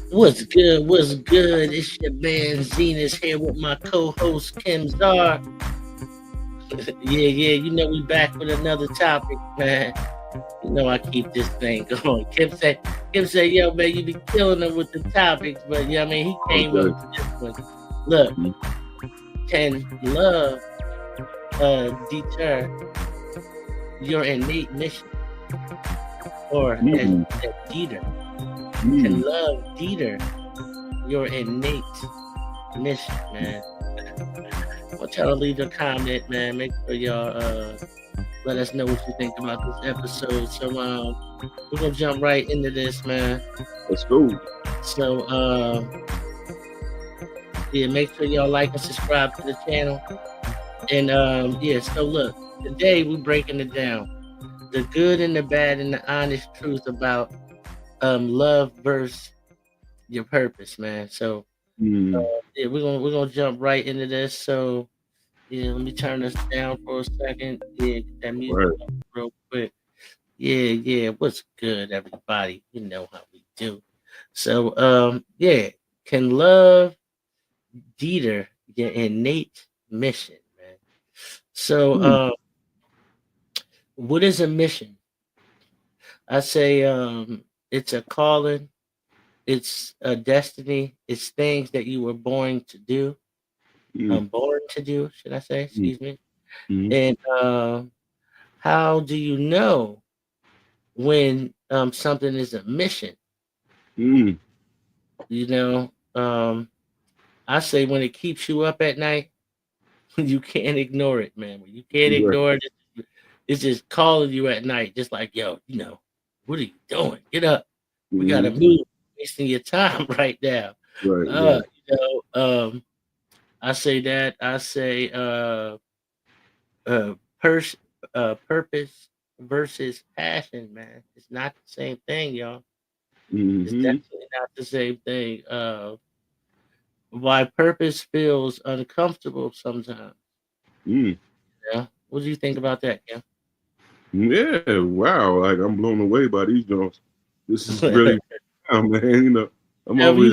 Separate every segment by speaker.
Speaker 1: What's good? What's good? It's your man Zenas here with my co-host Kim Czar. Yeah. We back with another topic, man. I keep this thing going. Kim said, yo, man, you be killing them with the topics, but yeah, I mean, he came up
Speaker 2: Okay.
Speaker 1: with this one. Look, can love deter your innate mission, or
Speaker 2: Mm,
Speaker 1: as Deter, can
Speaker 2: mm.
Speaker 1: love deter your innate mission, man? I want y'all to leave a comment, man. Make sure y'all let us know what you think about this episode. So we're gonna jump right into this, man.
Speaker 2: Let's go.
Speaker 1: So yeah, make sure y'all like and subscribe to the channel. And yeah, so look, today we're breaking it down. The good and the bad and the honest truth about love versus your purpose, man. So
Speaker 2: Mm,
Speaker 1: yeah, we're gonna jump right into this. So yeah, let me turn this down for a second. Yeah, get that music
Speaker 2: right.
Speaker 1: up real quick. Yeah. What's good, everybody? You know how we do. So, yeah, can love Deter your innate mission, man? So,
Speaker 2: Mm,
Speaker 1: what is a mission? I say, it's a calling, it's a destiny, it's things that you were born to do.
Speaker 2: mm,
Speaker 1: Born to do, should I say?
Speaker 2: mm,
Speaker 1: Excuse me.
Speaker 2: mm,
Speaker 1: And how do you know when something is a mission?
Speaker 2: mm.
Speaker 1: You know, I say when it keeps you up at night, you can't ignore it, man. When you can't
Speaker 2: Right.
Speaker 1: ignore it, it's just calling you at night, just like, yo, what are you doing? Get up. We gotta
Speaker 2: Mm,
Speaker 1: move. Wasting your time right now.
Speaker 2: right. Right.
Speaker 1: I say that. I say uh pers- purpose versus passion, man. It's not the same thing, y'all. It's
Speaker 2: Mm-hmm.
Speaker 1: definitely not the same thing. Why purpose feels uncomfortable sometimes.
Speaker 2: Mm.
Speaker 1: Yeah. What do you think about that, yeah?
Speaker 2: Yeah. Wow. Like I'm blown away by these joints. This is really, wow, man. I'm
Speaker 1: Yeah,
Speaker 2: always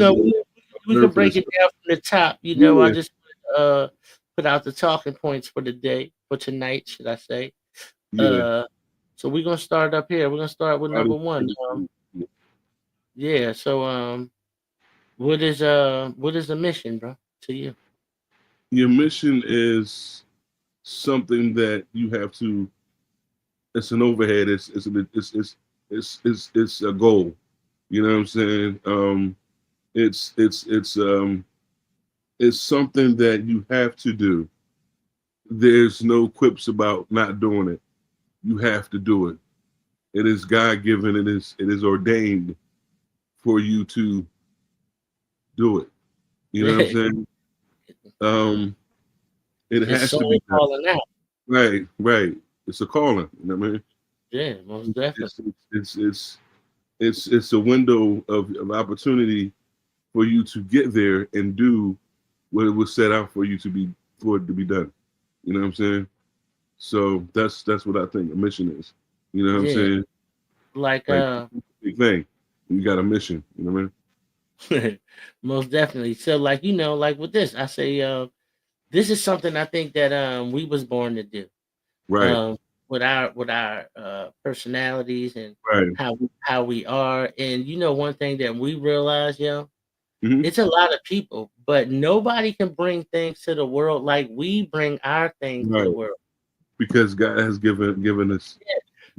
Speaker 1: we can break
Speaker 2: nervous.
Speaker 1: it down from the top. I
Speaker 2: Yeah.
Speaker 1: just put out the talking points for the day, for tonight, should I say?
Speaker 2: Yeah.
Speaker 1: Uh, so we're gonna start up here. We're gonna start with
Speaker 2: Body
Speaker 1: number one.
Speaker 2: space.
Speaker 1: Yeah. So what is the mission, bro, to you?
Speaker 2: Your mission is something that you have to. It's an overhead. It's a goal. You know what I'm saying? It's it's it's um it's something that you have to do. There's no quips about not doing it. You have to do it. It is God given. It is ordained for you to do it. You know what I'm saying? Um, it
Speaker 1: It's
Speaker 2: has to
Speaker 1: soul
Speaker 2: be done.
Speaker 1: calling out.
Speaker 2: Right, right. It's a calling. You know what I mean?
Speaker 1: Yeah, most definitely.
Speaker 2: It's it's it's it's a window of opportunity for you to get there and do what it was set out for you to be for it to be done. You know what I'm saying? So that's what I think a mission is. You know what I'm
Speaker 1: Yeah,
Speaker 2: saying?
Speaker 1: like
Speaker 2: Like big thing. You got a mission. You know what I mean?
Speaker 1: most definitely. So like like with this, I say this is something I think that we was born to do.
Speaker 2: Right,
Speaker 1: Um with our personalities and
Speaker 2: right.
Speaker 1: how we are. And one thing that we realize,
Speaker 2: Hmm.
Speaker 1: it's a lot of people, but nobody can bring things to the world like we bring our things to the
Speaker 2: Right.
Speaker 1: world.
Speaker 2: Because God has given us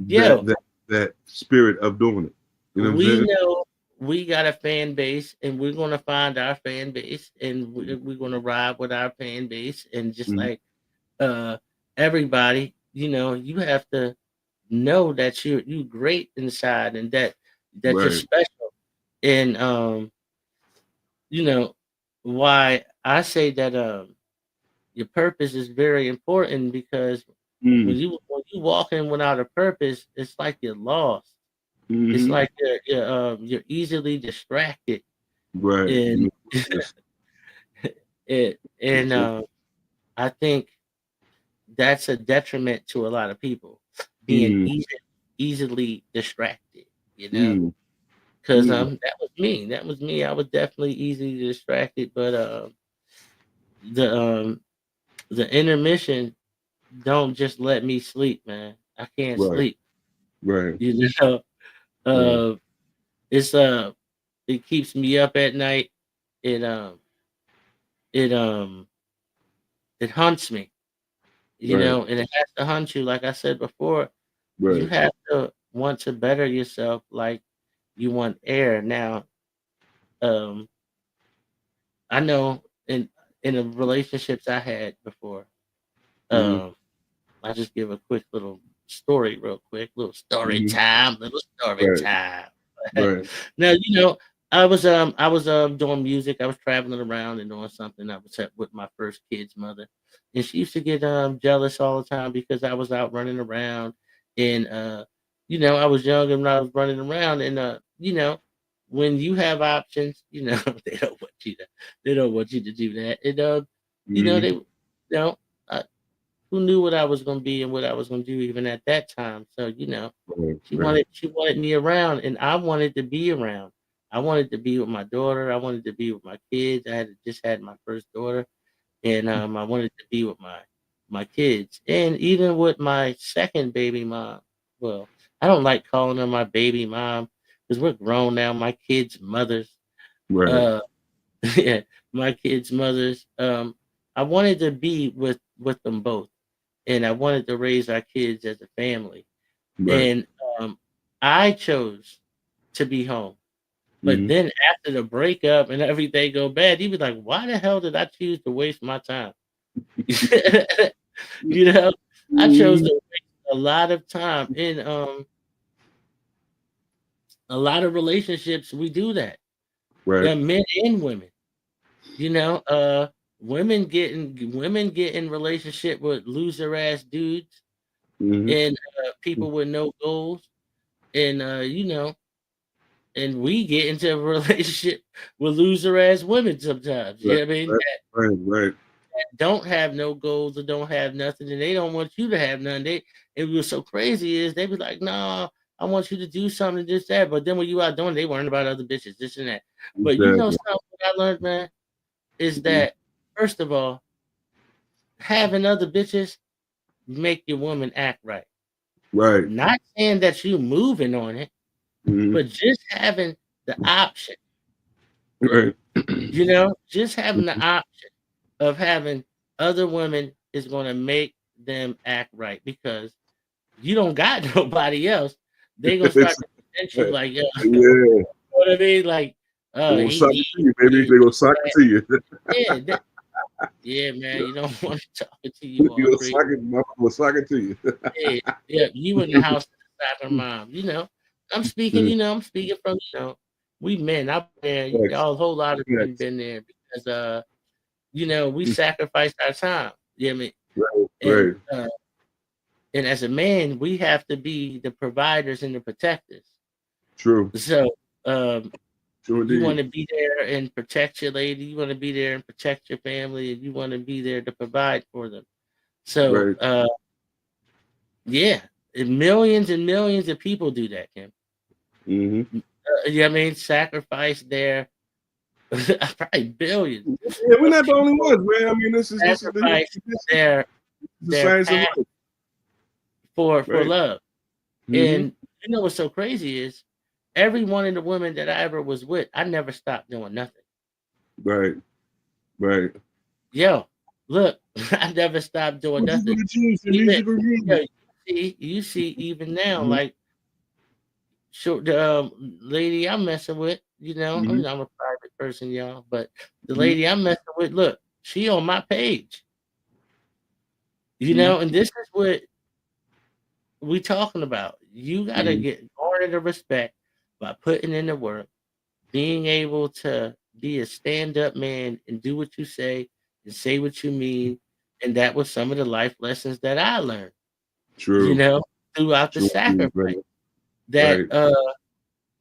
Speaker 1: Yeah.
Speaker 2: that spirit of doing it. You know what I'm
Speaker 1: We
Speaker 2: saying?
Speaker 1: know we got a fan base, and we're gonna find our fan base, and we're gonna ride with our fan base, and just
Speaker 2: Mhm.
Speaker 1: like uh everybody, you have to know that you great inside, and that you're
Speaker 2: Right.
Speaker 1: special. And you know why I say that your purpose is very important, because
Speaker 2: Mm.
Speaker 1: when you walk in without a purpose, it's like you're lost. It's
Speaker 2: Hmm.
Speaker 1: like you're easily distracted,
Speaker 2: Right.
Speaker 1: and
Speaker 2: Yes.
Speaker 1: and
Speaker 2: Yes.
Speaker 1: I think that's a detriment to a lot of people, being
Speaker 2: Mm.
Speaker 1: easily distracted. You know,
Speaker 2: Mm.
Speaker 1: Cause
Speaker 2: Mm,
Speaker 1: that was me. That was me. I was definitely easily distracted, but the the intermission don't just let me sleep, man. I can't
Speaker 2: right,
Speaker 1: sleep.
Speaker 2: right,
Speaker 1: You know,
Speaker 2: right,
Speaker 1: uh, it's it keeps me up at night. It it it hunts me.
Speaker 2: right,
Speaker 1: And it has to hunt you. Like I said before, you
Speaker 2: right.
Speaker 1: have to want to better yourself, like you want air. Now, um, I know in the relationships I had before,
Speaker 2: Mm-hmm,
Speaker 1: um, I just give a quick little story, real quick,
Speaker 2: mm-hmm,
Speaker 1: little story
Speaker 2: right,
Speaker 1: time.
Speaker 2: right,
Speaker 1: Now, I was doing music. I was traveling around and doing something. I was with my first kid's mother, and she used to get jealous all the time because I was out running around, and I was young and I was running around, and when you have options, they don't want you to do that, and
Speaker 2: mm-hmm,
Speaker 1: they know. Who knew what I was gonna be and what I was gonna do even at that time. So,
Speaker 2: right,
Speaker 1: she
Speaker 2: right,
Speaker 1: wanted me around and I wanted to be around. I wanted to be with my daughter. I wanted to be with my kids. I had just had my first daughter and I wanted to be with my kids. And even with my second baby mom. Well, I don't like calling her my baby mom because we're grown now, my kids' mothers.
Speaker 2: right,
Speaker 1: Uh yeah, my kids' mothers. I wanted to be with them both and I wanted to raise our kids as a family.
Speaker 2: right.
Speaker 1: And I chose to be home. But
Speaker 2: Mm-hmm,
Speaker 1: then after the breakup and everything go bad, he was like, "Why the hell did I choose to waste my time?" you know, I chose
Speaker 2: mm-hmm,
Speaker 1: to waste a lot of time in a lot of relationships. We do that,
Speaker 2: right,
Speaker 1: men and women. You know, women get in relationship with loser ass dudes
Speaker 2: mm-hmm,
Speaker 1: and people with no goals and and we get into a relationship with loser ass women sometimes. You
Speaker 2: right,
Speaker 1: know what I mean?
Speaker 2: right, right, right.
Speaker 1: That don't have no goals or don't have nothing, and they don't want you to have none. It was so crazy is they be like, "No, I want you to do something, this, that." But then when you out doing, they worrying about other bitches, this and that. But you know
Speaker 2: Exactly.
Speaker 1: something what I learned, man, is
Speaker 2: Mm-hmm,
Speaker 1: that first of all, having other bitches make your woman act right.
Speaker 2: right.
Speaker 1: Not saying that you moving on it,
Speaker 2: Mm-hmm,
Speaker 1: but just having the option.
Speaker 2: right.
Speaker 1: Just having the option of having other women is gonna make them act right because you don't got nobody else. They gonna start
Speaker 2: It's,
Speaker 1: to present you like, you know
Speaker 2: yeah.
Speaker 1: what I mean? Like,
Speaker 2: They
Speaker 1: oh,
Speaker 2: gonna suck it to
Speaker 1: he
Speaker 2: you, baby.
Speaker 1: this,
Speaker 2: They gonna suck it
Speaker 1: that.
Speaker 2: to you.
Speaker 1: Yeah, yeah, man. You don't want to talking to you
Speaker 2: You
Speaker 1: all
Speaker 2: gonna
Speaker 1: crazy.
Speaker 2: suck it, motherfucker gonna suck it to you.
Speaker 1: Yeah, yeah. You in the house of the soccer mom. I'm speaking from, we men. I've been there.
Speaker 2: Facts.
Speaker 1: Y'all, a whole lot of men
Speaker 2: Facts.
Speaker 1: been there because we sacrifice our time. You know what I mean?
Speaker 2: Right,
Speaker 1: And
Speaker 2: right.
Speaker 1: as a man, we have to be the providers and the protectors.
Speaker 2: True.
Speaker 1: So um,
Speaker 2: True
Speaker 1: you want
Speaker 2: indeed.
Speaker 1: to be there and protect your lady. You want to be there and protect your family, and you want to be there to provide for them. So
Speaker 2: Right.
Speaker 1: yeah, and millions of people do that, Kim.
Speaker 2: Mm-hmm.
Speaker 1: You know what I mean? Sacrifice their probably billions
Speaker 2: Yeah, we're
Speaker 1: of
Speaker 2: not the only
Speaker 1: people
Speaker 2: ones, man. I mean, this is the human
Speaker 1: sacrifice
Speaker 2: condition.
Speaker 1: their
Speaker 2: This is the science of
Speaker 1: past
Speaker 2: life.
Speaker 1: for
Speaker 2: Right.
Speaker 1: love.
Speaker 2: Mm-hmm.
Speaker 1: And what's so crazy is every one of the women that I ever was with, I never stopped doing nothing.
Speaker 2: Right. Right.
Speaker 1: Yo, look, I never stopped doing
Speaker 2: What you
Speaker 1: nothing.
Speaker 2: gonna choose? The
Speaker 1: Even
Speaker 2: music or
Speaker 1: yo,
Speaker 2: me?
Speaker 1: you see, even now,
Speaker 2: Mm-hmm.
Speaker 1: like the lady I'm messing with,
Speaker 2: Mm-hmm.
Speaker 1: I'm a private person, y'all, but the
Speaker 2: Mm-hmm.
Speaker 1: lady I'm messing with, look, she on my page,
Speaker 2: Mm-hmm.
Speaker 1: and this is what we talking about. You gotta
Speaker 2: Mm-hmm.
Speaker 1: get garner the respect by putting in the work, being able to be a stand-up man and do what you say and say what you mean. And that was some of the life lessons that I learned, you
Speaker 2: True.
Speaker 1: know, throughout the
Speaker 2: True indeed,
Speaker 1: sacrifice.
Speaker 2: brother.
Speaker 1: That
Speaker 2: Right.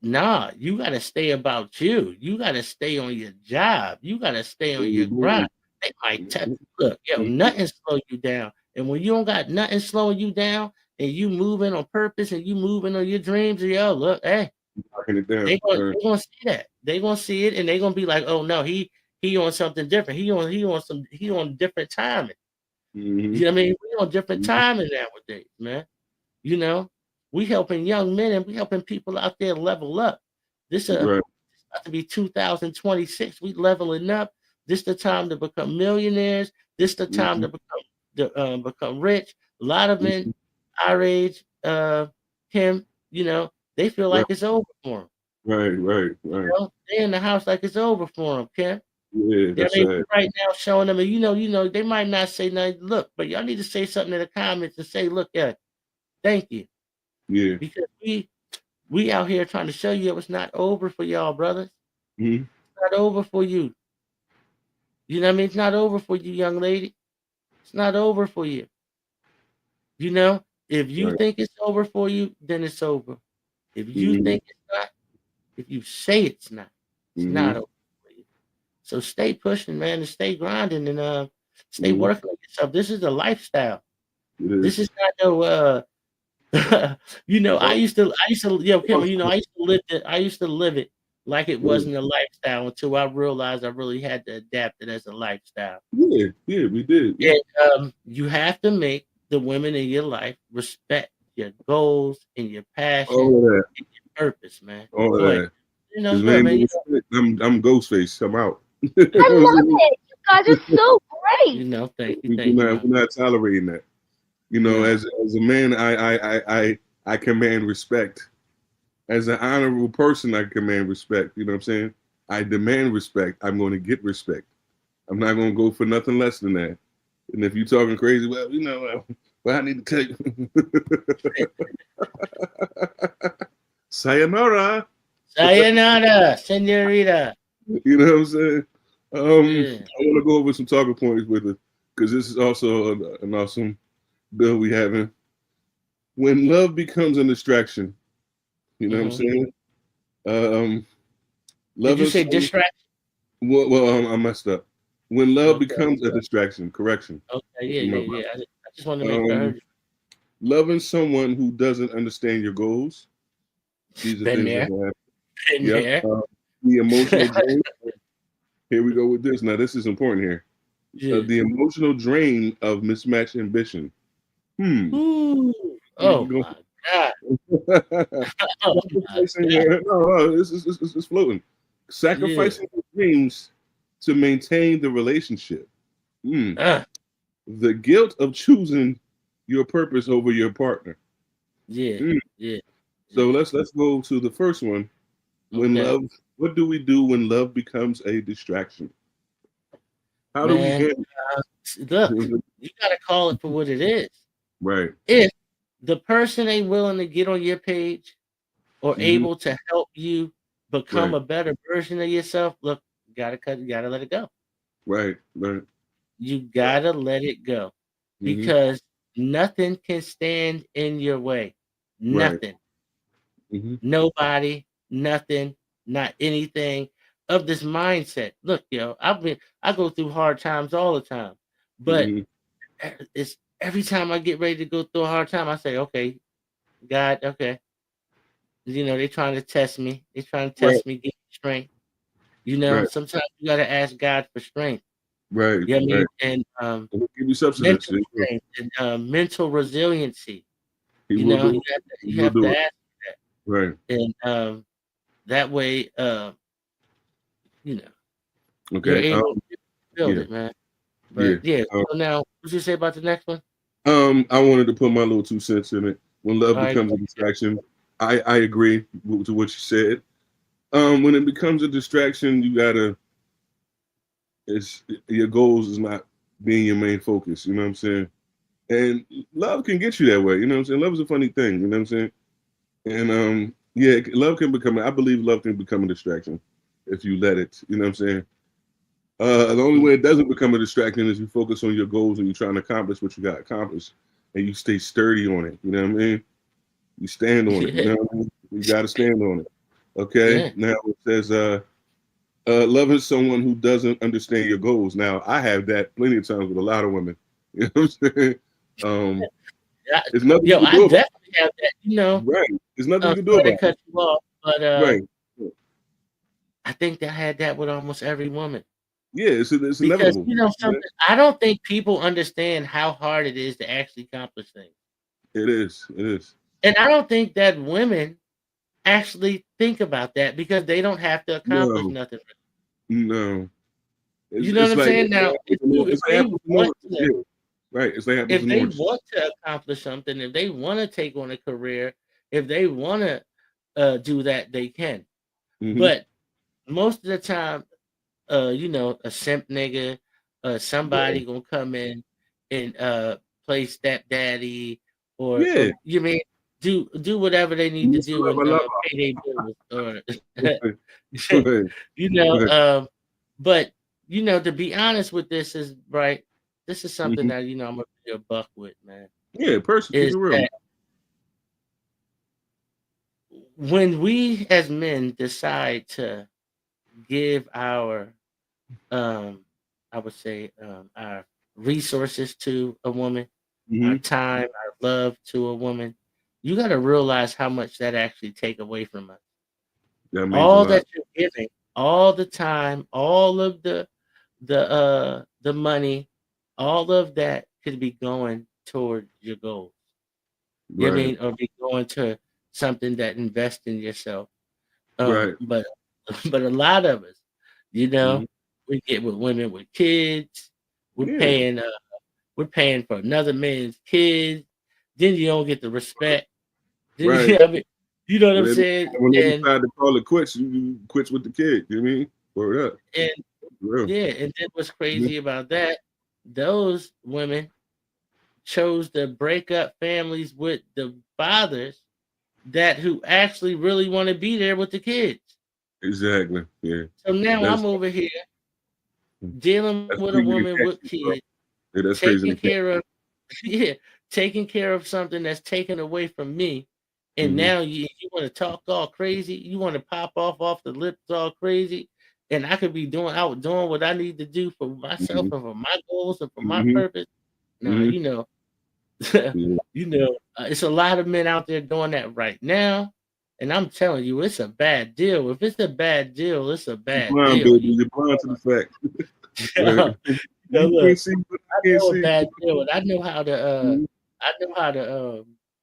Speaker 1: nah, you gotta stay about you. You gotta stay on your job. You gotta stay on your
Speaker 2: Mm-hmm.
Speaker 1: grind. They might look, nothing slow you down. And when you don't got nothing slowing you down and you moving on purpose and you moving on your dreams, yo, look, hey.
Speaker 2: knocking it down.
Speaker 1: They gonna see that. They gonna see it, and they gonna be like, "Oh no, he on something different. He on different timing."
Speaker 2: Mm-hmm.
Speaker 1: You know what I mean? We on different timing nowadays, man. You know, we helping young men and we helping people out there level up. This
Speaker 2: Right.
Speaker 1: about to be 2026. We leveling up. This the time to become millionaires. This the time
Speaker 2: Mm-hmm.
Speaker 1: to become rich. A lot of men our age, him, they feel
Speaker 2: Right.
Speaker 1: like it's over for them.
Speaker 2: Right. Right.
Speaker 1: You
Speaker 2: Right.
Speaker 1: know, they in the house like it's over for them, Kim.
Speaker 2: Yeah,
Speaker 1: Yeah,
Speaker 2: that's
Speaker 1: I mean, we
Speaker 2: sad.
Speaker 1: right now showing them, and they might not say nothing. Look, but y'all need to say something in the comments and say, look, thank you,
Speaker 2: Yeah.
Speaker 1: because we out here trying to show you it's not over for y'all, brothers.
Speaker 2: Mm-hmm.
Speaker 1: It's not over for you. You know what I mean? It's not over for you, young lady. It's not over for you. You know, if you
Speaker 2: Right.
Speaker 1: think it's over for you, then it's over. If you
Speaker 2: Mm-hmm.
Speaker 1: think it's not, if you say it's
Speaker 2: Mm-hmm.
Speaker 1: not over for you. So stay pushing, man, and stay grinding and stay
Speaker 2: Mm-hmm.
Speaker 1: working on yourself. This is a lifestyle.
Speaker 2: It
Speaker 1: This
Speaker 2: is.
Speaker 1: is not no I used to Kim, I used to live it like it
Speaker 2: Yeah.
Speaker 1: wasn't a lifestyle until I realized I really had to adapt it as a lifestyle.
Speaker 2: Yeah. Yeah. We did. Yeah.
Speaker 1: And you have to make the women in your life respect your goals and your passion
Speaker 2: All of that.
Speaker 1: and your purpose, man.
Speaker 2: All of
Speaker 1: Go ahead.
Speaker 2: that.
Speaker 1: It's
Speaker 2: Because
Speaker 1: good,
Speaker 2: man,
Speaker 1: man.
Speaker 2: I'm Ghostface. I'm out.
Speaker 3: I love it. You guys are so great.
Speaker 1: Thank you,
Speaker 2: We're
Speaker 1: thank you,
Speaker 2: not,
Speaker 1: man.
Speaker 2: we're not tolerating that.
Speaker 1: Nah.
Speaker 2: As a man, I command respect. As an honorable person, I command respect. You know what I'm saying? I demand respect. I'm going to get respect. I'm not going to go for nothing less than that. And if you're talking crazy, well, I need to tell you. Sayonara.
Speaker 1: Sayonara, senorita.
Speaker 2: You know what I'm saying?
Speaker 1: Yeah.
Speaker 2: I want to go over some talking points with it because this is also an awesome bill we having. When love becomes a distraction, you know what I'm
Speaker 1: Hmm.
Speaker 2: saying? Um,
Speaker 1: Did
Speaker 2: love
Speaker 1: you
Speaker 2: is
Speaker 1: say distract?
Speaker 2: I messed up. When love
Speaker 1: Okay.
Speaker 2: becomes a distraction, correction.
Speaker 1: Okay. Yeah,
Speaker 2: My
Speaker 1: yeah,
Speaker 2: bad.
Speaker 1: yeah. I just wanted to make sure I
Speaker 2: Um,
Speaker 1: heard
Speaker 2: loving someone who doesn't understand your goals.
Speaker 1: you.
Speaker 2: These are
Speaker 1: Been
Speaker 2: things that
Speaker 1: there.
Speaker 2: can happen.
Speaker 1: Been
Speaker 2: Yep.
Speaker 1: there.
Speaker 2: The emotional drain. Here we go with this. Now this is important here.
Speaker 1: Yeah.
Speaker 2: The emotional drain of mismatched ambition. Hmm.
Speaker 1: Ooh.
Speaker 2: You
Speaker 1: Oh
Speaker 2: go.
Speaker 1: my God. Oh my
Speaker 2: Sacrificing
Speaker 1: God.
Speaker 2: your no, it's floating.
Speaker 1: Yeah.
Speaker 2: Sacrificing your dreams to maintain the relationship. Hmm.
Speaker 1: Uh,
Speaker 2: The guilt of choosing your purpose over your partner.
Speaker 1: yeah.
Speaker 2: Hmm.
Speaker 1: Yeah.
Speaker 2: So
Speaker 1: Yeah.
Speaker 2: let's go to the first one. When
Speaker 1: Okay.
Speaker 2: love, what do we do when love becomes a distraction? How do we
Speaker 1: Man,
Speaker 2: handle
Speaker 1: look,
Speaker 2: it?
Speaker 1: you gotta call it for what it is.
Speaker 2: Right.
Speaker 1: If the person ain't willing to get on your page or
Speaker 2: Hmm.
Speaker 1: able to help you become
Speaker 2: Right.
Speaker 1: a better version of yourself, look, you gotta let it go.
Speaker 2: Right. Right.
Speaker 1: You gotta let it go
Speaker 2: Hmm.
Speaker 1: because nothing can stand in your way.
Speaker 2: Right.
Speaker 1: Nothing.
Speaker 2: Hmm.
Speaker 1: Nobody, nothing, not anything of this mindset. Look, I go through hard times all the time, but
Speaker 2: Hmm.
Speaker 1: it's every time I get ready to go through a hard time, I say, okay, God, okay. They're trying to test me. They're trying to
Speaker 2: Right.
Speaker 1: test me, get me strength.
Speaker 2: Right.
Speaker 1: Sometimes you gotta ask God for strength.
Speaker 2: Right.
Speaker 1: You know what I mean?
Speaker 2: Right.
Speaker 1: And
Speaker 2: He'll give you substance.
Speaker 1: mental strength and mental resiliency.
Speaker 2: He will do
Speaker 1: You
Speaker 2: it. He
Speaker 1: you
Speaker 2: will
Speaker 1: have
Speaker 2: do
Speaker 1: to
Speaker 2: it.
Speaker 1: ask
Speaker 2: Right.
Speaker 1: that. And that way you know, you're
Speaker 2: Okay.
Speaker 1: able to build
Speaker 2: Yeah.
Speaker 1: it, man.
Speaker 2: Yeah.
Speaker 1: But yeah,
Speaker 2: Um,
Speaker 1: so now what you say about the next one?
Speaker 2: I wanted to put my little 2 cents in it. When love
Speaker 1: All right.
Speaker 2: becomes a distraction, I agree to what you said. When it becomes a distraction, you gotta. It's your goals is not being your main focus. You know what I'm saying? And love can get you that way. You know what I'm saying? Love is a funny thing. You know what I'm saying? And yeah, love can become. I believe love can become a distraction if you let it. You know what I'm saying? The only way it doesn't become a distraction is you focus on your goals and you're trying to accomplish what you got accomplished, and you stay sturdy on it. You know what I mean? You stand on it. You
Speaker 1: Yeah.
Speaker 2: know what I mean? You got to stand on it. Okay.
Speaker 1: Yeah.
Speaker 2: Now it says, loving someone who doesn't understand your goals. Now I have that plenty of times with a lot of women. You know what I'm saying?
Speaker 1: I,
Speaker 2: There's nothing you can
Speaker 1: I
Speaker 2: do about
Speaker 1: definitely have that.
Speaker 2: it. Right. There's nothing you can do
Speaker 1: Sorry
Speaker 2: about
Speaker 1: to
Speaker 2: it.
Speaker 1: cut you off, But
Speaker 2: Right.
Speaker 1: I think I had that with almost every woman.
Speaker 2: Yeah, it's
Speaker 1: Because
Speaker 2: inevitable.
Speaker 1: you know
Speaker 2: Yeah,
Speaker 1: something, I don't think people understand how hard it is to actually accomplish things.
Speaker 2: it is. It is.
Speaker 1: And I don't think that women actually think about that because they don't have to accomplish
Speaker 2: No,
Speaker 1: nothing.
Speaker 2: no.
Speaker 1: You know what
Speaker 2: It's
Speaker 1: I'm
Speaker 2: like
Speaker 1: saying? Now, if
Speaker 2: it's like
Speaker 1: they
Speaker 2: apples and
Speaker 1: want
Speaker 2: oranges.
Speaker 1: to,
Speaker 2: Yeah, right. It's like apples
Speaker 1: if
Speaker 2: and
Speaker 1: they
Speaker 2: oranges.
Speaker 1: want to accomplish something, if they want to take on a career, if they want to do that, they can.
Speaker 2: Mm-hmm.
Speaker 1: But most of the time, a simp nigga,
Speaker 2: Yeah,
Speaker 1: somebody gonna come in and play stepdaddy
Speaker 2: yeah.
Speaker 1: or you mean do whatever they need to
Speaker 2: Mr.
Speaker 1: do and
Speaker 2: Lover, lover.
Speaker 1: pay their bills or
Speaker 2: Go ahead.
Speaker 1: you
Speaker 2: Go
Speaker 1: know,
Speaker 2: ahead.
Speaker 1: but to be honest with this is right. This is something
Speaker 2: Mm-hmm.
Speaker 1: that I'm gonna be a buck with, man.
Speaker 2: Yeah, person, keep
Speaker 1: Is
Speaker 2: it real.
Speaker 1: that when we as men decide to give our I would say our resources to a woman, our
Speaker 2: Mm-hmm.
Speaker 1: time, our love to a woman, you got to realize how much that actually take away from us.
Speaker 2: That means a
Speaker 1: All
Speaker 2: lot.
Speaker 1: that you're giving, all the time, all of the money, all of that could be going toward your goals. You know what I
Speaker 2: Right,
Speaker 1: mean, or be going to something that invests in yourself.
Speaker 2: right.
Speaker 1: But but a lot of us, you
Speaker 2: Mm-hmm.
Speaker 1: know, we get with women with kids. We're
Speaker 2: Yeah,
Speaker 1: paying we're paying for another man's kids. Then you don't get the respect. Then
Speaker 2: right.
Speaker 1: I mean, you know what I'm
Speaker 2: When
Speaker 1: saying?
Speaker 2: they decide to call it quits, you quits with the kid. You know what I mean? Word up.
Speaker 1: And
Speaker 2: Real.
Speaker 1: yeah, and then what's
Speaker 2: Mhm.
Speaker 1: crazy about that? Those women chose to break up families with the fathers that who actually really want to be there with the kids.
Speaker 2: Exactly. Yeah.
Speaker 1: So now
Speaker 2: That's
Speaker 1: I'm over here dealing
Speaker 2: that's
Speaker 1: with a
Speaker 2: crazy to
Speaker 1: woman
Speaker 2: catch
Speaker 1: with
Speaker 2: you, bro.
Speaker 1: kids,
Speaker 2: Yeah, that's crazy
Speaker 1: taking
Speaker 2: to catch.
Speaker 1: care of yeah, taking care of something that's taken away from me. And
Speaker 2: Mm-hmm.
Speaker 1: now you want to talk all crazy, you want to pop off the lips all crazy, and I could be out doing what I need to do for myself
Speaker 2: Mm-hmm.
Speaker 1: and for my goals and for my
Speaker 2: Mm-hmm.
Speaker 1: purpose. No,
Speaker 2: Mm-hmm. Yeah.
Speaker 1: it's a lot of men out there doing that right now, and I'm telling you, it's a bad deal. If it's a bad deal, it's a
Speaker 2: You're
Speaker 1: bad
Speaker 2: blind,
Speaker 1: deal.
Speaker 2: baby. You're blind to the fact. Right. You
Speaker 1: Look,
Speaker 2: can't see what
Speaker 1: I
Speaker 2: you can't
Speaker 1: know a
Speaker 2: see.
Speaker 1: bad deal, and
Speaker 2: Mm-hmm.
Speaker 1: I know how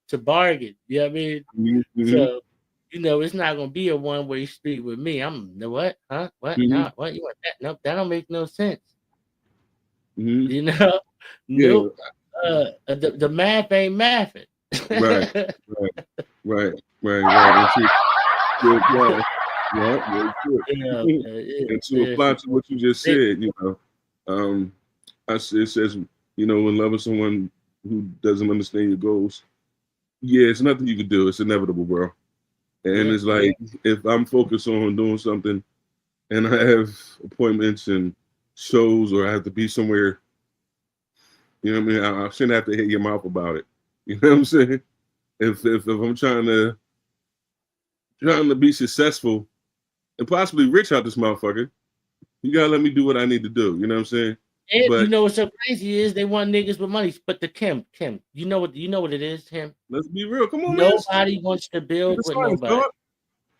Speaker 1: to bargain. You know what I mean?
Speaker 2: Mm-hmm.
Speaker 1: So, it's not gonna be a one-way street with me. I'm the what? Huh? What?
Speaker 2: Mm-hmm.
Speaker 1: No, what you want that? Nope, that don't make no sense.
Speaker 2: Mm-hmm.
Speaker 1: You know?
Speaker 2: Yeah.
Speaker 1: Nope. The math ain't mathing.
Speaker 2: Right. Right. Right. Right. Right. And to apply, yeah, very true.
Speaker 1: Yeah, yeah,
Speaker 2: And to apply
Speaker 1: seriously.
Speaker 2: to what you just
Speaker 1: They-
Speaker 2: said, um, it says, when loving someone who doesn't understand your goals, yeah, it's nothing you can do. It's inevitable, bro. And
Speaker 1: yeah,
Speaker 2: it's like if I'm focused on doing something and I have appointments and shows or I have to be somewhere, you know what I mean? I shouldn't have to hit your mouth about it. You know what I'm saying? If I'm trying to be successful and possibly rich out this motherfucker, you gotta let me do what I need to do. You know what I'm saying?
Speaker 1: and you
Speaker 2: But
Speaker 1: know what's so crazy is they want niggas with money, but the Kim, you know what it is, Kim.
Speaker 2: let's be real. Come on, man.
Speaker 1: Nobody wants to
Speaker 2: Get
Speaker 1: build
Speaker 2: the
Speaker 1: with
Speaker 2: science,
Speaker 1: nobody.
Speaker 2: dog.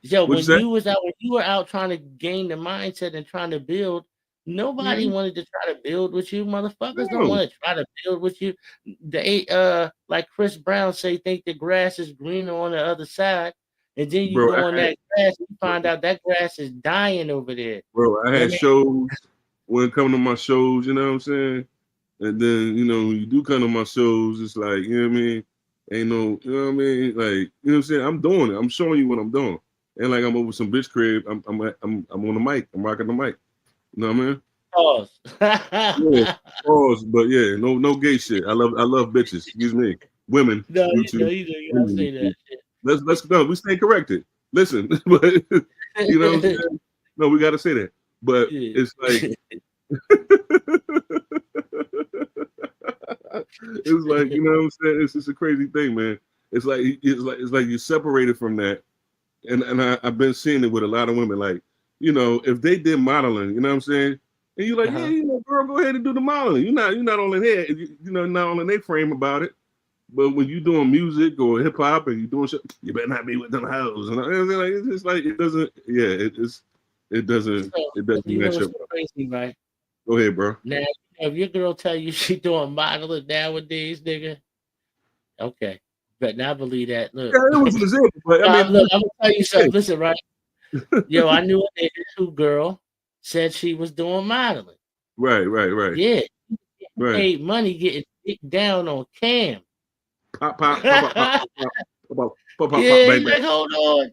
Speaker 1: Yo,
Speaker 2: What you say?
Speaker 1: when you were out trying to gain the mindset and trying to build, nobody
Speaker 2: Mhm.
Speaker 1: wanted to try to build with you. Motherfuckers don't
Speaker 2: No,
Speaker 1: want to try to build with you. They like Chris Brown say, think the grass is greener on the other side, and then you
Speaker 2: bro.
Speaker 1: go on that grass, you find out that grass is dying over there.
Speaker 2: I
Speaker 1: You know what I
Speaker 2: had
Speaker 1: mean?
Speaker 2: shows when it come to my shows. You know what I'm saying? And then when you do come to my shows, it's like you know what I mean. Ain't no, you know what I mean? Like what I'm saying. I'm doing it. I'm showing you what I'm doing. And like I'm over some bitch crib. I'm on the mic. I'm rocking the mic. You know what I mean?
Speaker 1: Pause.
Speaker 2: Yeah. Pause. But yeah, no gay shit. I love bitches. Excuse me. Women.
Speaker 1: No,
Speaker 2: YouTube.
Speaker 1: you know, you gotta
Speaker 2: Women
Speaker 1: say
Speaker 2: YouTube.
Speaker 1: that
Speaker 2: Let's go. We stay corrected. Listen, but you know what I'm
Speaker 1: shit.
Speaker 2: saying? No, we gotta say that. But
Speaker 1: Yeah.
Speaker 2: it's like it's like what I'm saying. It's just a crazy thing, man. It's like you're separated from that, and I've been seeing it with a lot of women. Like if they did modeling, you know what I'm saying, and you're like, yeah,
Speaker 1: Uh-huh.
Speaker 2: girl, go ahead and do the modeling. You're not on their head, not on their frame about it. But when you doing music or hip hop and you doing shit, you better not be with them hoes. And it's just like it doesn't. Yeah, it doesn't.
Speaker 1: So,
Speaker 2: It doesn't
Speaker 1: you know
Speaker 2: match
Speaker 1: what's
Speaker 2: up.
Speaker 1: so crazy, right?
Speaker 2: Go ahead, bro.
Speaker 1: Now, if your girl tell you she doing modeling nowadays, nigga, okay, but now believe that. Look,
Speaker 2: Yeah, it was an example, but I
Speaker 1: no,
Speaker 2: mean,
Speaker 1: look, I'm gonna tell you
Speaker 2: yeah,
Speaker 1: something. Listen, right? Yo, I knew a nigga who girl said she was doing modeling.
Speaker 2: right,
Speaker 1: Yeah, he
Speaker 2: right.
Speaker 1: made money getting dick down on cam.
Speaker 2: Pop,
Speaker 1: Yeah,
Speaker 2: bang,
Speaker 1: he's
Speaker 2: bang.
Speaker 1: like, hold on.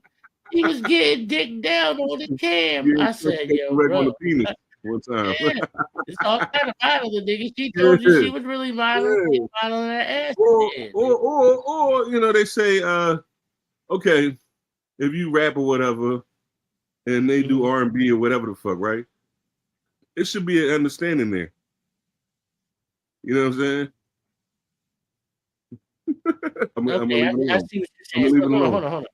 Speaker 1: He was getting dick down on the cam.
Speaker 2: Yeah,
Speaker 1: I said,
Speaker 2: take the
Speaker 1: yo,
Speaker 2: wreck on the
Speaker 1: bro.
Speaker 2: penis one time.
Speaker 1: Yeah. It's all kind of modeling, nigga. She told you
Speaker 2: Yeah,
Speaker 1: she was really modeling,
Speaker 2: yeah.
Speaker 1: modeling her ass.
Speaker 2: Or,
Speaker 1: Yeah,
Speaker 2: or,
Speaker 1: nigga.
Speaker 2: or, or, you know, they say, okay, if you rap or whatever, and they do
Speaker 1: Mhm.
Speaker 2: R&B or whatever the fuck, right? It should be an understanding there. You know what I'm saying? I'm gonna
Speaker 1: Okay,
Speaker 2: leave it
Speaker 1: I
Speaker 2: alone.
Speaker 1: see what
Speaker 2: I'm
Speaker 1: you're saying.
Speaker 2: gonna leave
Speaker 1: So
Speaker 2: it alone.
Speaker 1: hold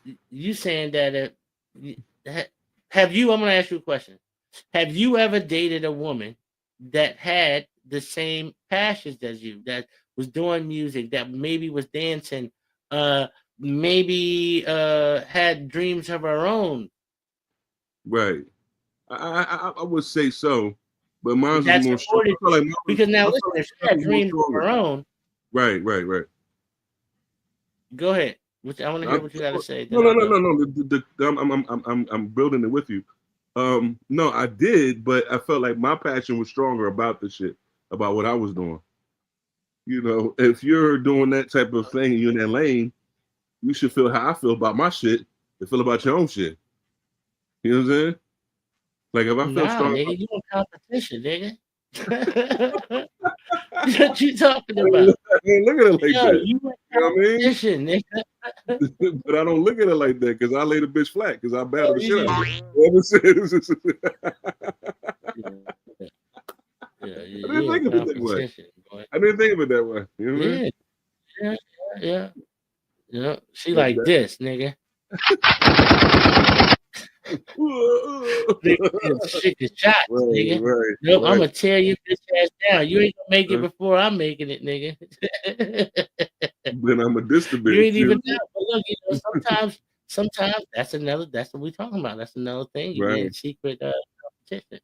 Speaker 1: on. You saying that have you? I'm gonna ask you a question. Have you ever dated a woman that had the same passions as you, that was doing music, that maybe was dancing, uh, maybe had dreams of her own?
Speaker 2: Right. I would say so, but mine was
Speaker 1: That
Speaker 2: more strong.
Speaker 1: supported
Speaker 2: I feel
Speaker 1: you.
Speaker 2: like mine
Speaker 1: Because now
Speaker 2: I
Speaker 1: listen,
Speaker 2: feel like
Speaker 1: if she
Speaker 2: mine
Speaker 1: had
Speaker 2: was more
Speaker 1: dreams of
Speaker 2: stronger.
Speaker 1: her own,
Speaker 2: Right.
Speaker 1: go ahead. I want to hear
Speaker 2: I'm,
Speaker 1: what you got to say.
Speaker 2: no,
Speaker 1: Then
Speaker 2: no,
Speaker 1: I'll
Speaker 2: no,
Speaker 1: go.
Speaker 2: no, no. I'm building it with you. No, I did, but I felt like my passion was stronger about the shit, about what I was doing. You know, if you're doing that type of thing and you're in that lane, you should feel how I feel about my shit and feel about your own shit. You know what I'm saying? Like if I feel
Speaker 1: Nah,
Speaker 2: strong
Speaker 1: nigga,
Speaker 2: about
Speaker 1: you in competition, nigga. What you talking
Speaker 2: I
Speaker 1: about?
Speaker 2: ain't look at it like
Speaker 1: Yo,
Speaker 2: that.
Speaker 1: you in
Speaker 2: You know what I mean?
Speaker 1: competition, nigga.
Speaker 2: But I don't look at it like that because I lay the bitch flat because I battle the shit out of her.
Speaker 1: Yeah,
Speaker 2: You know what I'm saying? I didn't
Speaker 1: you in
Speaker 2: think of it that way.
Speaker 1: competition, boy.
Speaker 2: I didn't think of it that way. You know what I mean?
Speaker 1: Yeah, yeah, yeah. You know, she
Speaker 2: That,
Speaker 1: like
Speaker 2: that,
Speaker 1: this, nigga. Nigga, shit the shots, nigga. Nope, I'm
Speaker 2: right.
Speaker 1: gonna tear your bitch ass down. You ain't gonna make it
Speaker 2: Uh,
Speaker 1: before I'm making it, nigga.
Speaker 2: then I'm a distant
Speaker 1: You
Speaker 2: bitch.
Speaker 1: ain't even know. But look, sometimes that's what we talking about. That's another thing. You be
Speaker 2: Right,
Speaker 1: in secret competition.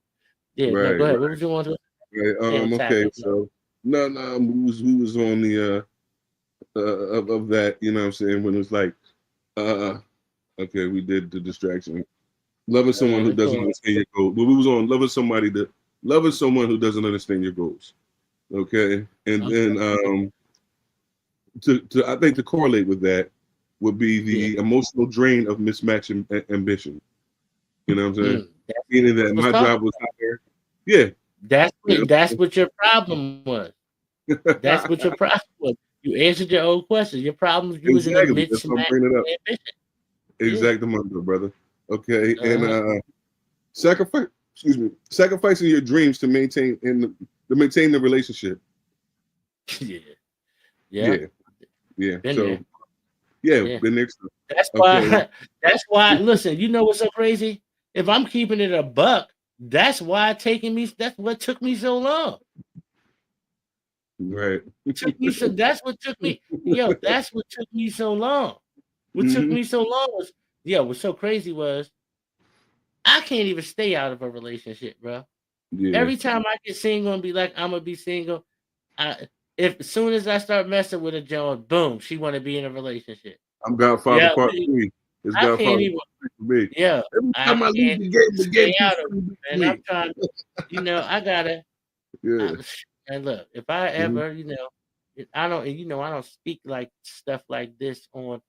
Speaker 1: Yeah, no,
Speaker 2: right,
Speaker 1: go ahead. What was you want to
Speaker 2: right.
Speaker 1: stay on
Speaker 2: Okay,
Speaker 1: topic?
Speaker 2: so no, we was on the of that, you know what I'm saying, when it's like, uh, okay, we did the distraction. Loving someone who
Speaker 1: It's
Speaker 2: doesn't
Speaker 1: cool.
Speaker 2: understand your goals. But we was on loving someone who doesn't understand your goals. Okay. And
Speaker 1: Okay.
Speaker 2: then to I think to correlate with that would be
Speaker 1: Yeah.
Speaker 2: the emotional drain of mismatched ambition. You know what I'm saying?
Speaker 1: That's
Speaker 2: Meaning that
Speaker 1: what I was
Speaker 2: my
Speaker 1: talking
Speaker 2: job was higher. Yeah.
Speaker 1: That's what your problem was. That's what your problem was. You answered your own question. Your problem was you was in a
Speaker 2: Exactly. That's why I'm
Speaker 1: mismatch
Speaker 2: bringing it up.
Speaker 1: ambition. Yeah.
Speaker 2: Exactly, my good brother. Okay. And
Speaker 1: Uh-huh.
Speaker 2: sacrifice sacrificing your dreams to maintain the relationship.
Speaker 1: Yeah. Yeah.
Speaker 2: Yeah. Yeah.
Speaker 1: Been
Speaker 2: So
Speaker 1: there.
Speaker 2: yeah,
Speaker 1: Yeah.
Speaker 2: been next.
Speaker 1: That's
Speaker 2: Okay.
Speaker 1: why that's why listen, you know what's so crazy? If I'm keeping it a buck, that's what took me so long.
Speaker 2: Right.
Speaker 1: That's what took me, that's what took me so long. What took
Speaker 2: Hmm.
Speaker 1: me so long was, what's so crazy was I can't even stay out of a relationship, bro.
Speaker 2: Yeah.
Speaker 1: Every time I get single and be like, I'm gonna be single, I if as soon as I start messing with a Joan, boom, she wanna be in a relationship.
Speaker 2: I'm Godfather
Speaker 1: Yeah,
Speaker 2: Part 3. It's
Speaker 1: I can't
Speaker 2: Godfather
Speaker 1: even
Speaker 2: Part 3 for me.
Speaker 1: yeah,
Speaker 2: Every
Speaker 1: I
Speaker 2: time I leave
Speaker 1: can't
Speaker 2: the game, the
Speaker 1: stay
Speaker 2: game
Speaker 1: out
Speaker 2: keeps
Speaker 1: of
Speaker 2: coming
Speaker 1: it,
Speaker 2: back to
Speaker 1: man. I'm
Speaker 2: me.
Speaker 1: trying I gotta
Speaker 2: Yeah.
Speaker 1: I, and look, if I
Speaker 2: Mhm.
Speaker 1: ever, I don't speak like stuff like this on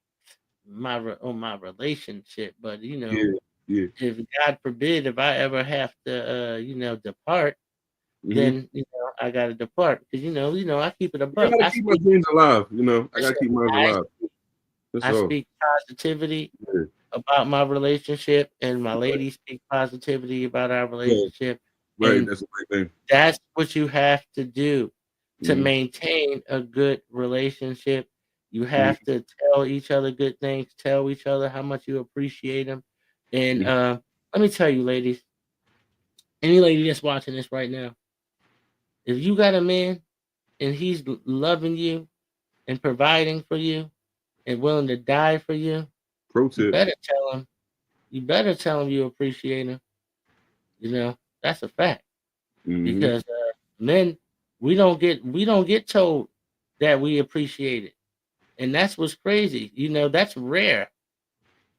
Speaker 1: my relationship, but
Speaker 2: Yeah. Yeah.
Speaker 1: if God forbid, if I ever have to, depart,
Speaker 2: Hmm.
Speaker 1: then I gotta depart because I keep it a
Speaker 2: Yeah, I
Speaker 1: buck.
Speaker 2: gotta keep my dreams alive. You know, I gotta
Speaker 1: Listen,
Speaker 2: keep mine
Speaker 1: I
Speaker 2: alive. That's
Speaker 1: I
Speaker 2: all.
Speaker 1: speak positivity
Speaker 2: Yeah.
Speaker 1: about my relationship, and my
Speaker 2: Right.
Speaker 1: lady speak positivity about our
Speaker 2: Yeah.
Speaker 1: relationship,
Speaker 2: Right.
Speaker 1: and
Speaker 2: That's a great thing.
Speaker 1: that's what you have to do to
Speaker 2: Hmm.
Speaker 1: maintain a good relationship. You
Speaker 2: Hmm.
Speaker 1: have to tell each other good things, tell each other how much you appreciate them, and
Speaker 2: Hmm.
Speaker 1: let me tell you, ladies, any lady that's watching this right now, if you got a man and he's loving you and providing for you and willing to die for you,
Speaker 2: Pro
Speaker 1: you
Speaker 2: tip.
Speaker 1: better tell him. You better tell him you appreciate him. You know, that's a fact.
Speaker 2: Mm-hmm.
Speaker 1: Because men, we don't get told that we appreciate it, and that's what's crazy. You know, that's rare.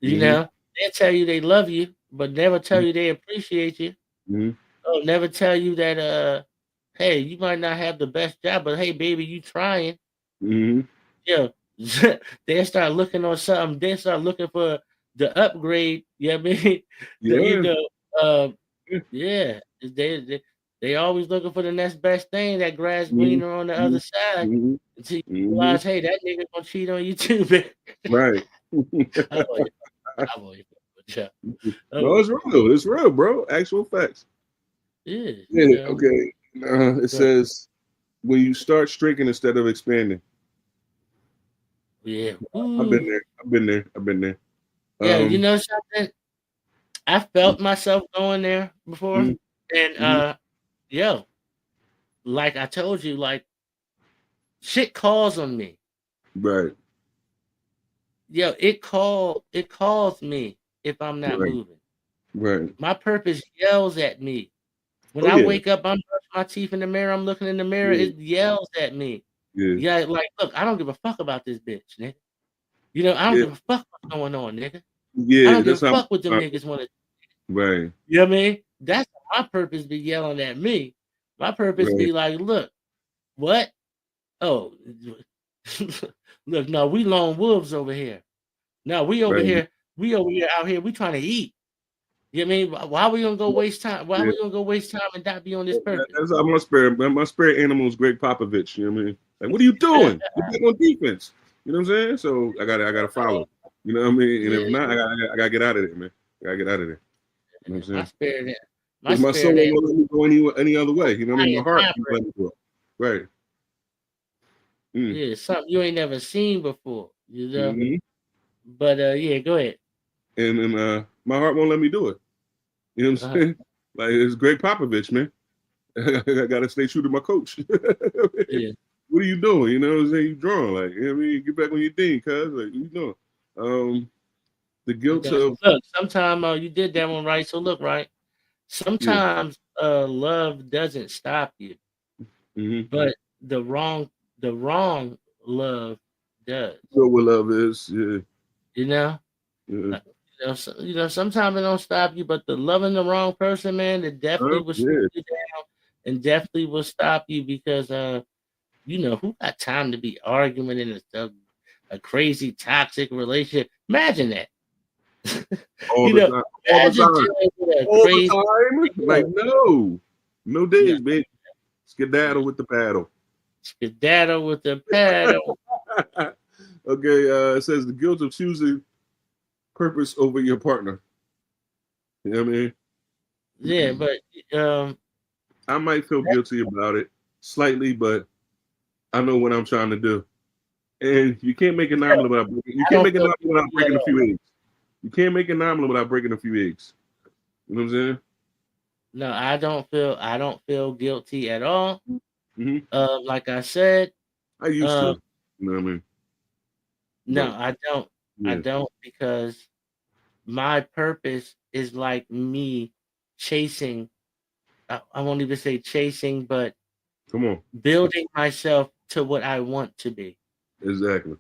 Speaker 1: You
Speaker 2: Mm-hmm.
Speaker 1: know, they tell you they love you, but never tell you they appreciate you.
Speaker 2: Mm-hmm.
Speaker 1: Oh, never tell you that hey, you might not have the best job, but hey, baby, you trying.
Speaker 2: Mm-hmm.
Speaker 1: Yeah, they start looking on something. They start looking for the upgrade. You know what I mean? You
Speaker 2: Yeah.
Speaker 1: know, yeah, they always looking for the next best thing. That grass
Speaker 2: Mm-hmm.
Speaker 1: greener on the other side
Speaker 2: Mm-hmm.
Speaker 1: until you
Speaker 2: Mm-hmm.
Speaker 1: realize, hey, that nigga gonna cheat on you too, man.
Speaker 2: Right.
Speaker 1: I'm only, I'm only with you.
Speaker 2: No,
Speaker 1: Oh,
Speaker 2: it's real. It's real, bro. Actual facts.
Speaker 1: yeah, you
Speaker 2: Yeah.
Speaker 1: know.
Speaker 2: Okay. It
Speaker 1: But
Speaker 2: says when you start shrinking instead of expanding.
Speaker 1: yeah,
Speaker 2: I've been
Speaker 1: ooh,
Speaker 2: there. I've been there. I've been there.
Speaker 1: yeah. You
Speaker 2: Um.
Speaker 1: know something? I felt myself going there before,
Speaker 2: Mm-hmm.
Speaker 1: and
Speaker 2: Mm-hmm.
Speaker 1: yo, like I told you, like shit calls on me.
Speaker 2: Right.
Speaker 1: Yo, it calls me if I'm not
Speaker 2: Right.
Speaker 1: moving.
Speaker 2: Right.
Speaker 1: My purpose yells at me. When
Speaker 2: Oh
Speaker 1: I
Speaker 2: yeah.
Speaker 1: wake up, I'm brushing my teeth in the mirror, I'm looking in the mirror,
Speaker 2: Yeah.
Speaker 1: it yells at me.
Speaker 2: Yeah.
Speaker 1: Yeah, like, look, I don't give a fuck about this bitch, nigga. You know, I don't
Speaker 2: Yeah.
Speaker 1: give a fuck what's going on, nigga. I
Speaker 2: Yeah.
Speaker 1: don't give
Speaker 2: That's
Speaker 1: a
Speaker 2: how.
Speaker 1: fuck what them niggas want to.
Speaker 2: Right.
Speaker 1: You know what I mean? That's my purpose be yelling at me. My purpose
Speaker 2: Right.
Speaker 1: be like, look, what? Oh, look, no, we lone wolves over here. No,
Speaker 2: Right.
Speaker 1: we over here out here, we trying to eat. You know what I mean? Why we gonna go waste time? Why
Speaker 2: Yeah.
Speaker 1: we gonna go waste time and not be on this purpose?
Speaker 2: That's how my spirit. My spirit animal is Greg Popovich. You know what I mean? Like, what are you doing? You're back on defense. You know what I'm saying? So I gotta follow. You know what I mean? And
Speaker 1: Yeah,
Speaker 2: if not, I gotta get out of there, man. I gotta get out of there. You know what I'm
Speaker 1: my
Speaker 2: saying?
Speaker 1: spirit, my
Speaker 2: Because my soul
Speaker 1: spirit
Speaker 2: won't
Speaker 1: ain't
Speaker 2: let me go any other way. You know what I mean? My heart won't
Speaker 1: hybrid.
Speaker 2: let me go. Right. Mm.
Speaker 1: Yeah, something you ain't never seen before, you know.
Speaker 2: Hmm.
Speaker 1: But yeah, go ahead.
Speaker 2: And my heart won't let me do it. You know what I'm
Speaker 1: Uh,
Speaker 2: saying? Like it's Greg Popovich, man. I gotta stay true to my coach.
Speaker 1: yeah,
Speaker 2: What are you doing? You know what I'm saying? You drawing like, you know what I mean? Get back on your thing, cuz. Like, what you doing? The
Speaker 1: I
Speaker 2: guilt
Speaker 1: got you.
Speaker 2: of,
Speaker 1: Look, sometimes you did that one right. So look, right.
Speaker 2: yeah.
Speaker 1: Sometimes love doesn't stop you,
Speaker 2: Mm-hmm.
Speaker 1: but the wrong love does.
Speaker 2: Know what love is. Yeah.
Speaker 1: You know.
Speaker 2: Yeah.
Speaker 1: You know, sometimes it don't stop you, but the loving the wrong person, man, it definitely will slow
Speaker 2: Yeah.
Speaker 1: you down and definitely will stop you because you know, who got time to be arguing in a crazy toxic relationship? Imagine that.
Speaker 2: All
Speaker 1: You
Speaker 2: the
Speaker 1: know,
Speaker 2: time. All the
Speaker 1: imagine
Speaker 2: time.
Speaker 1: dealing with a
Speaker 2: All the
Speaker 1: crazy
Speaker 2: time. Like, no. No
Speaker 1: no,
Speaker 2: days, baby.
Speaker 1: no,
Speaker 2: Skedaddle with the paddle.
Speaker 1: skedaddle with the paddle.
Speaker 2: Okay, it says the guilt of choosing purpose over your partner. You know what I
Speaker 1: Yeah,
Speaker 2: mean?
Speaker 1: but
Speaker 2: I might feel guilty about it slightly, but I know what I'm trying to do. And you can't make an omelet without breaking. You
Speaker 1: I
Speaker 2: can't
Speaker 1: don't
Speaker 2: make an
Speaker 1: feel
Speaker 2: omelet without
Speaker 1: guilty at
Speaker 2: breaking a
Speaker 1: all.
Speaker 2: few eggs. You can't make an omelet without breaking a few eggs. You know what I'm saying?
Speaker 1: No, I don't feel guilty at all.
Speaker 2: Hmm.
Speaker 1: Like I said,
Speaker 2: I used
Speaker 1: uh
Speaker 2: to. You know what I mean?
Speaker 1: no,
Speaker 2: But
Speaker 1: I
Speaker 2: yeah,
Speaker 1: don't because my purpose is like me chasing I won't even say chasing, but
Speaker 2: come on.
Speaker 1: building myself to what I want to be.
Speaker 2: Exactly.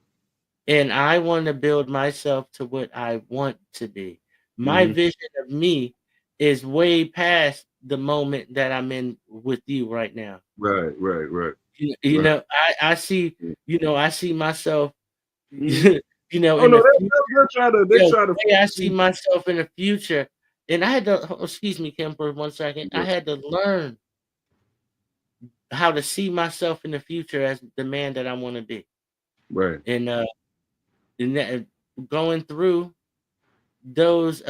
Speaker 1: And I want to build myself to what I want to be. My
Speaker 2: Hmm.
Speaker 1: vision of me is way past the moment that I'm in with you right now.
Speaker 2: Right. Right. Right.
Speaker 1: You
Speaker 2: Right.
Speaker 1: know, I see, you know, I see myself,
Speaker 2: Hmm.
Speaker 1: you know,
Speaker 2: Oh
Speaker 1: in
Speaker 2: no,
Speaker 1: the future.
Speaker 2: they try to
Speaker 1: You
Speaker 2: they
Speaker 1: know,
Speaker 2: try to.
Speaker 1: the way I see myself in the future, and I had to, excuse me, Kim, for 1 second. I
Speaker 2: Yeah,
Speaker 1: had to learn how to see myself in the future as the man that I want to be.
Speaker 2: right.
Speaker 1: And that, going through those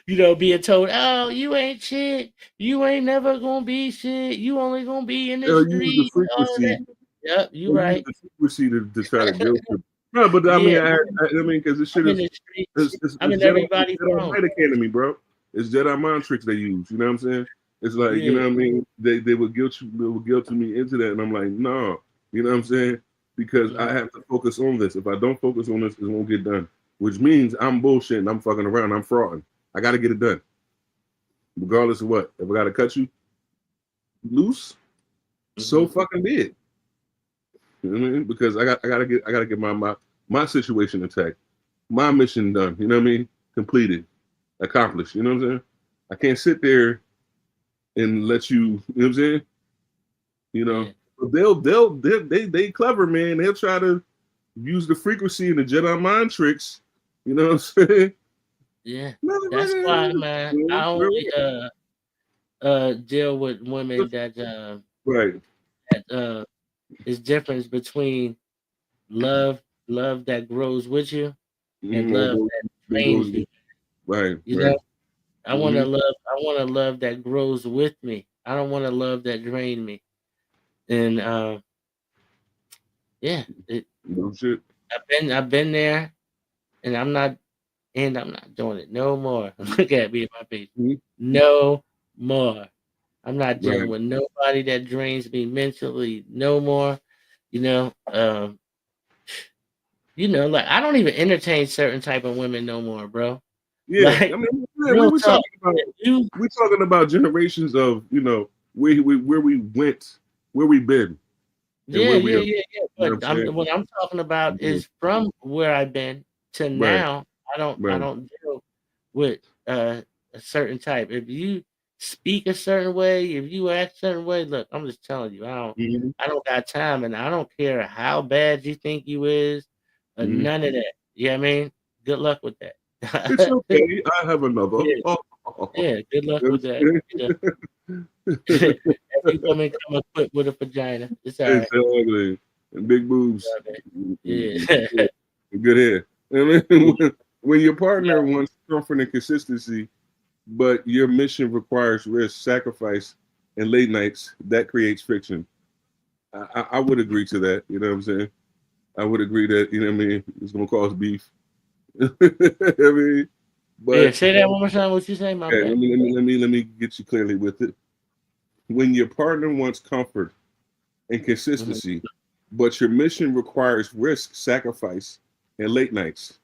Speaker 1: you know, being told, "Oh, you ain't shit. You ain't never going to be shit. You only going to be in the
Speaker 2: They'll use the
Speaker 1: street." All of that.
Speaker 2: frequency.
Speaker 1: Yep, you
Speaker 2: They'll use
Speaker 1: right.
Speaker 2: the frequency to try to guilt trip. No, but I
Speaker 1: Yeah,
Speaker 2: mean, I mean, because this shit
Speaker 1: I'm in
Speaker 2: is
Speaker 1: the streets. I'm
Speaker 2: it's
Speaker 1: in
Speaker 2: Jedi
Speaker 1: everybody's phone.
Speaker 2: Knight Academy, bro. It's Jedi mind tricks they use. You know what I'm saying? It's like, you
Speaker 1: Yeah.
Speaker 2: know what I mean. They would guilt me into that, and I'm like, no. You know what I'm saying? because I have to focus on this. If I don't focus on this, it won't get done. Which means I'm bullshitting, I'm fucking around, I'm frauding. I got to get it done, regardless of what. If I got to cut you loose, so fucking be it. You know what I mean? Because I gotta get my situation intact, my mission done. You know what I mean? Completed, accomplished. You know what I'm saying? I can't sit there and let you. You know what I'm saying? You know, but they clever, man. They'll try to use the frequency and the Jedi mind tricks. You know what I'm saying?
Speaker 1: Yeah, that's why, man. I only deal with women that
Speaker 2: Right.
Speaker 1: that is difference between love that grows with you and love that drains you.
Speaker 2: Right.
Speaker 1: You know, I want to love that grows with me. I don't want to love that drain me. And yeah,
Speaker 2: No shit.
Speaker 1: I've been there, and I'm not doing it no more. Look at me in my face. No more. I'm not dealing with nobody that drains me mentally no more. You know, like I don't even entertain certain type of women no more, bro.
Speaker 2: Yeah,
Speaker 1: Like
Speaker 2: I mean,
Speaker 1: real talk.
Speaker 2: we're talking about generations of where we went, where we've been, and
Speaker 1: Yeah,
Speaker 2: where we
Speaker 1: yeah,
Speaker 2: are.
Speaker 1: yeah, yeah.
Speaker 2: You know
Speaker 1: But what I'm talking about is from where I've been to
Speaker 2: Right,
Speaker 1: now. I
Speaker 2: right.
Speaker 1: don't deal with a certain type. If you speak a certain way, if you act a certain way, look, I'm just telling you, I don't got time, and I don't care how bad you think you is, or none of that. You know what I mean? Good luck with that.
Speaker 2: It's okay. I have another.
Speaker 1: Yeah, yeah. Good luck with that. You know? If you come equipped with a vagina, it's all right.
Speaker 2: Exactly. And big boobs.
Speaker 1: Yeah.
Speaker 2: Good hair. I mean, when your
Speaker 1: Yeah.
Speaker 2: partner wants comfort and consistency, but your mission requires risk, sacrifice, and late nights, that creates friction. I would agree to that. You know what I'm saying? I would agree that, you know what I mean, it's gonna cause beef. I mean,
Speaker 1: Yeah,
Speaker 2: but
Speaker 1: say that one more time. What you say, my
Speaker 2: okay,
Speaker 1: bad.
Speaker 2: let me get you clearly with it. When your partner wants comfort and consistency, but your mission requires risk, sacrifice, and late nights,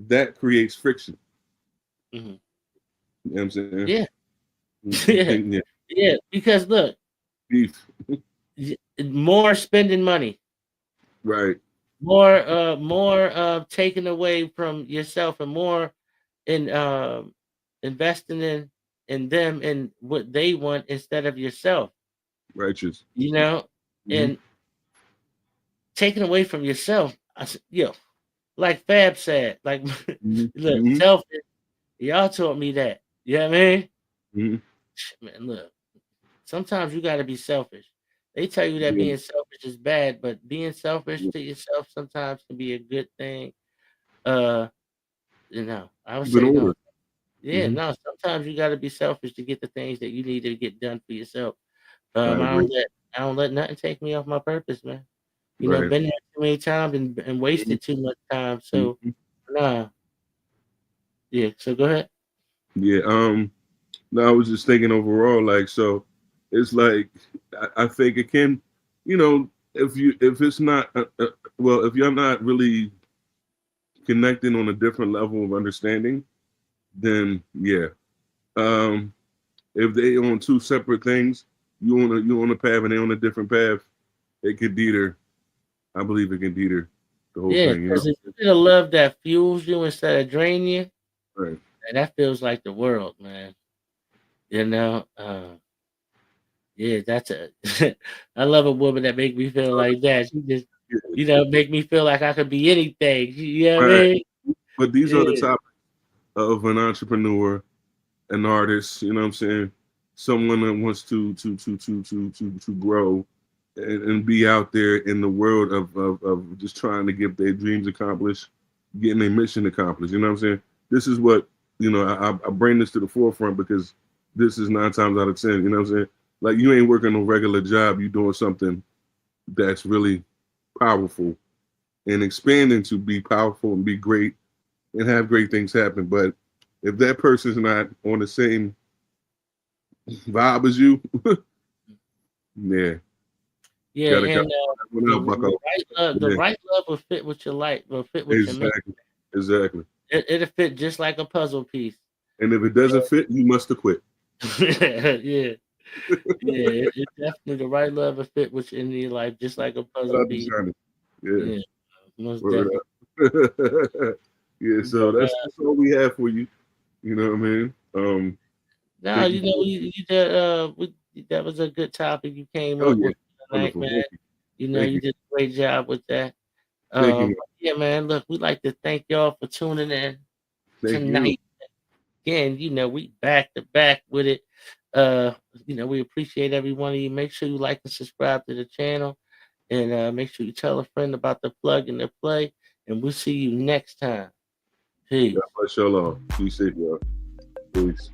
Speaker 2: that creates friction.
Speaker 1: Mm-hmm.
Speaker 2: You know what I'm saying?
Speaker 1: Yeah. Yeah.
Speaker 2: Yeah.
Speaker 1: Yeah. Because look,
Speaker 2: Beef.
Speaker 1: more spending money,
Speaker 2: Right.
Speaker 1: more taking away from yourself, and more in investing in them and what they want instead of yourself.
Speaker 2: Righteous.
Speaker 1: You know,
Speaker 2: Mm-hmm.
Speaker 1: and taking away from yourself. Like Fab said, like look,
Speaker 2: Mm-hmm.
Speaker 1: selfish. Y'all taught me that. You know what I mean?
Speaker 2: Mm-hmm.
Speaker 1: Man, look, sometimes you got to be selfish. They tell you that
Speaker 2: Yeah.
Speaker 1: being selfish is bad, but being selfish
Speaker 2: Yeah.
Speaker 1: to yourself sometimes can be a good thing. I would
Speaker 2: Keep it
Speaker 1: say no.
Speaker 2: order.
Speaker 1: Yeah,
Speaker 2: Mm-hmm.
Speaker 1: no. Sometimes you got to be selfish to get the things that you need to get done for yourself.
Speaker 2: I agree.
Speaker 1: I don't let nothing take me off my purpose, man.
Speaker 2: Right.
Speaker 1: Been there too many times and wasted too much time. So
Speaker 2: Mm-hmm.
Speaker 1: nah, yeah. So go ahead.
Speaker 2: Yeah. No, I was just thinking overall, like, so it's like I think it can, if it's not well, if you're not really connecting on a different level of understanding, then yeah. Um, if they on two separate things, you on a path and they on a different path, it could deter. I believe it can deter the whole
Speaker 1: Yeah,
Speaker 2: thing. You know,
Speaker 1: because if you get a love that fuels you instead of draining you,
Speaker 2: right?
Speaker 1: man, that feels like the world, man. You know, yeah, that's a. I love a woman that make me feel like that. She just, make me feel like I could be anything. You know what I
Speaker 2: Right.
Speaker 1: mean?
Speaker 2: But these are the
Speaker 1: Yeah,
Speaker 2: topics of an entrepreneur, an artist. You know what I'm saying? Someone that wants to grow and be out there in the world of just trying to get their dreams accomplished, getting their mission accomplished. You know what I'm saying? This is what, I bring this to the forefront because this is 9 times out of 10. You know what I'm saying? Like you ain't working a regular job, you doing something that's really powerful and expanding to be powerful and be great and have great things happen. But if that person's not on the same vibe as you, yeah.
Speaker 1: Yeah,
Speaker 2: Gotta
Speaker 1: and
Speaker 2: one out, Bucko.
Speaker 1: the
Speaker 2: Yeah,
Speaker 1: right love will fit with your life, will fit with your mate.
Speaker 2: exactly.
Speaker 1: It'll fit just like a puzzle piece.
Speaker 2: And if it doesn't fit, you must have quit.
Speaker 1: Yeah, yeah, it definitely the right love will fit with in your life, just like a
Speaker 2: Shout
Speaker 1: puzzle
Speaker 2: out to
Speaker 1: piece.
Speaker 2: Johnny. Yeah,
Speaker 1: Yeah, most
Speaker 2: word
Speaker 1: definitely.
Speaker 2: up. Yeah, so
Speaker 1: But
Speaker 2: that's all we have for you. You know what I mean?
Speaker 1: no,
Speaker 2: Thank you.
Speaker 1: you did. That was a good topic you came
Speaker 2: Oh
Speaker 1: up
Speaker 2: yeah,
Speaker 1: with tonight,
Speaker 2: wonderful.
Speaker 1: man.
Speaker 2: Thank
Speaker 1: You
Speaker 2: you.
Speaker 1: did a great job with that.
Speaker 2: Thank you.
Speaker 1: But yeah, man. Look, we'd like to thank y'all for tuning in
Speaker 2: Thank you.
Speaker 1: tonight. Again, we back to back with it. Uh, we appreciate every one of you. Make sure you like and subscribe to the channel, and make sure you tell a friend about the plug and the play. And we'll see you next time. Peace.
Speaker 2: God bless y'all all. Be safe, y'all. Peace.